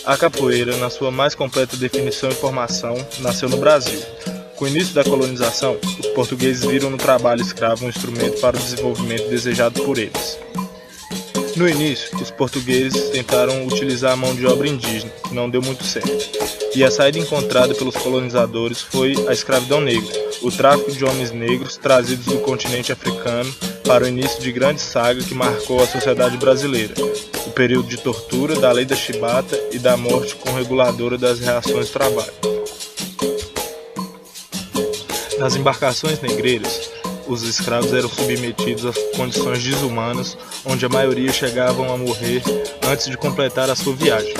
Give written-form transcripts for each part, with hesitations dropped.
A capoeira, na sua mais completa definição e formação, nasceu no Brasil. Com o início da colonização, os portugueses viram no trabalho escravo um instrumento para o desenvolvimento desejado por eles. No início, os portugueses tentaram utilizar a mão de obra indígena, que não deu muito certo. E a saída encontrada pelos colonizadores foi a escravidão negra, o tráfico de homens negros trazidos do continente africano para o início de grande saga que marcou a sociedade brasileira, o período de tortura, da lei da chibata e da morte reguladora das reações do trabalho. Nas embarcações negreiras, os escravos eram submetidos a condições desumanas, onde a maioria chegavam a morrer antes de completar a sua viagem.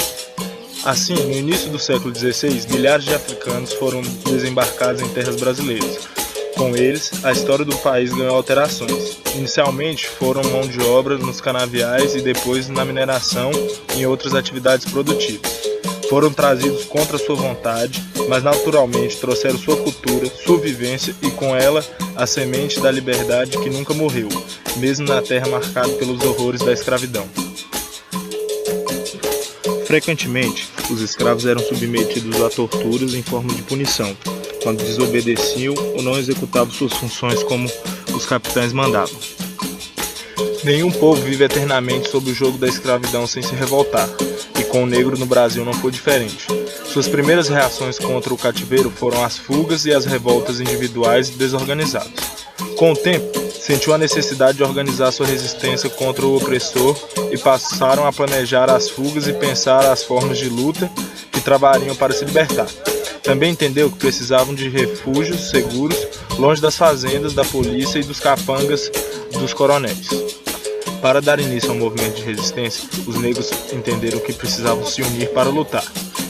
Assim, no início do século XVI, milhares de africanos foram desembarcados em terras brasileiras. Com eles, a história do país ganhou alterações. Inicialmente, foram mão de obra nos canaviais e depois na mineração e em outras atividades produtivas. Foram trazidos contra sua vontade, mas naturalmente trouxeram sua cultura, sua vivência e com ela a semente da liberdade que nunca morreu, mesmo na terra marcada pelos horrores da escravidão. Frequentemente, os escravos eram submetidos a torturas em forma de punição, quando desobedeciam ou não executavam suas funções como os capitães mandavam. Nenhum povo vive eternamente sob o jogo da escravidão sem se revoltar, e com o negro no Brasil não foi diferente. Suas primeiras reações contra o cativeiro foram as fugas e as revoltas individuais e desorganizadas. Com o tempo, sentiu a necessidade de organizar sua resistência contra o opressor e passaram a planejar as fugas e pensar as formas de luta que travariam para se libertar. Também entendeu que precisavam de refúgios seguros, longe das fazendas, da polícia e dos capangas dos coronéis. Para dar início ao movimento de resistência, os negros entenderam que precisavam se unir para lutar.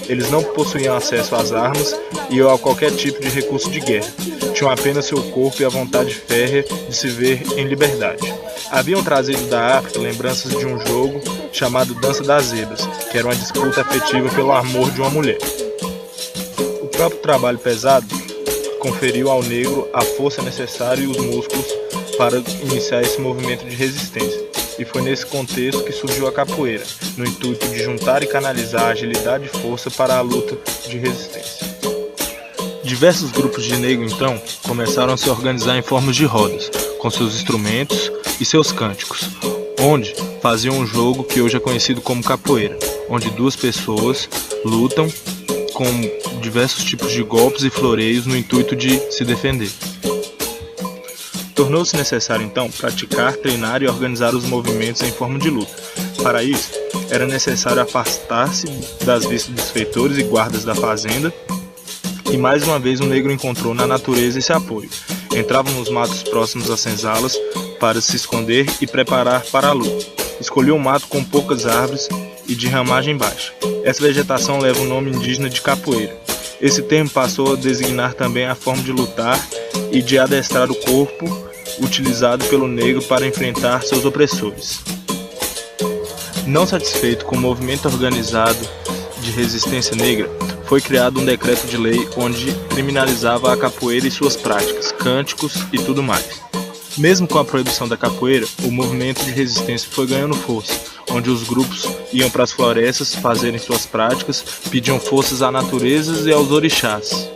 Eles não possuíam acesso às armas e a qualquer tipo de recurso de guerra. Tinham apenas seu corpo e a vontade férrea de se ver em liberdade. Haviam trazido da África lembranças de um jogo chamado Dança das Zebras, que era uma disputa afetiva pelo amor de uma mulher. O próprio trabalho pesado conferiu ao negro a força necessária e os músculos para iniciar esse movimento de resistência. E foi nesse contexto que surgiu a capoeira, no intuito de juntar e canalizar agilidade e força para a luta de resistência. Diversos grupos de negros, então, começaram a se organizar em formas de rodas, com seus instrumentos e seus cânticos, onde faziam um jogo que hoje é conhecido como capoeira, onde duas pessoas lutam com diversos tipos de golpes e floreios no intuito de se defender. Tornou-se necessário, então, praticar, treinar e organizar os movimentos em forma de luta. Para isso, era necessário afastar-se das vistas dos feitores e guardas da fazenda, e mais uma vez o negro encontrou na natureza esse apoio. Entrava nos matos próximos às senzalas para se esconder e preparar para a luta. Escolheu um mato com poucas árvores e de ramagem baixa. Essa vegetação leva o nome indígena de capoeira. Esse termo passou a designar também a forma de lutar e de adestrar o corpo utilizado pelo negro para enfrentar seus opressores. Não satisfeito com o movimento organizado de resistência negra, foi criado um decreto de lei onde criminalizava a capoeira e suas práticas, cânticos e tudo mais. Mesmo com a proibição da capoeira, o movimento de resistência foi ganhando força, onde os grupos iam para as florestas fazerem suas práticas, pediam forças à natureza e aos orixás.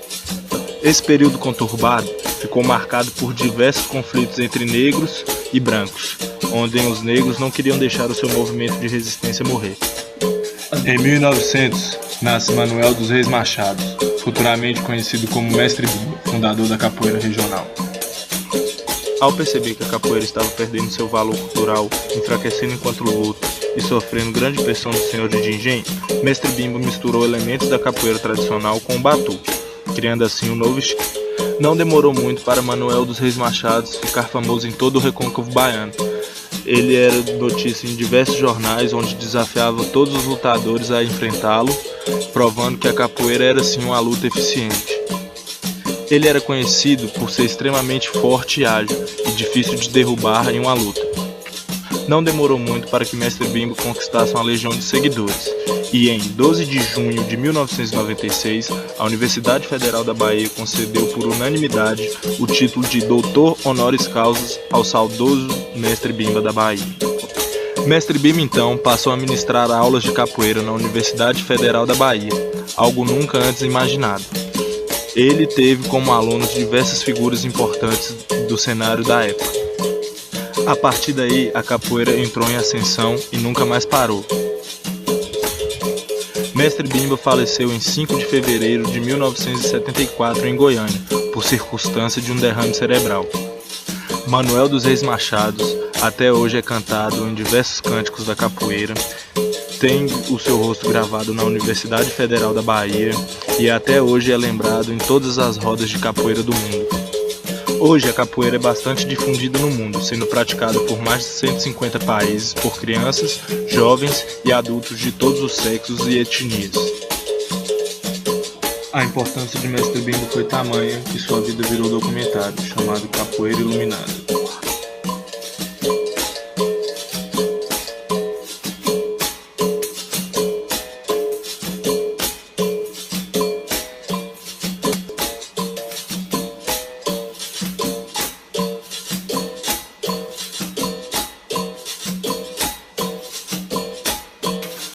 Esse período conturbado ficou marcado por diversos conflitos entre negros e brancos, onde os negros não queriam deixar o seu movimento de resistência morrer. Em 1900, nasce Manuel dos Reis Machado, futuramente conhecido como Mestre Bimba, fundador da capoeira regional. Ao perceber que a capoeira estava perdendo seu valor cultural, enfraquecendo enquanto luta e sofrendo grande pressão do senhor de engenho, Mestre Bimba misturou elementos da capoeira tradicional com o batuque, criando assim um novo estilo. Não demorou muito para Manuel dos Reis Machado ficar famoso em todo o recôncavo baiano. Ele era notícia em diversos jornais, onde desafiava todos os lutadores a enfrentá-lo, provando que a capoeira era sim uma luta eficiente. Ele era conhecido por ser extremamente forte e ágil, e difícil de derrubar em uma luta. Não demorou muito para que Mestre Bimba conquistasse uma legião de seguidores, e em 12 de junho de 1996, a Universidade Federal da Bahia concedeu por unanimidade o título de Doutor Honoris Causa ao saudoso Mestre Bimba da Bahia. Mestre Bimbo então passou a ministrar aulas de capoeira na Universidade Federal da Bahia, algo nunca antes imaginado. Ele teve como alunos diversas figuras importantes do cenário da época. A partir daí, a capoeira entrou em ascensão e nunca mais parou. Mestre Bimbo faleceu em 5 de fevereiro de 1974 em Goiânia, por circunstância de um derrame cerebral. Manuel dos Reis Machados até hoje é cantado em diversos cânticos da capoeira, tem o seu rosto gravado na Universidade Federal da Bahia e até hoje é lembrado em todas as rodas de capoeira do mundo. Hoje a capoeira é bastante difundida no mundo, sendo praticada por mais de 150 países por crianças, jovens e adultos de todos os sexos e etnias. A importância de Mestre Bimbo foi tamanha que sua vida virou documentário, chamado Capoeira Iluminada.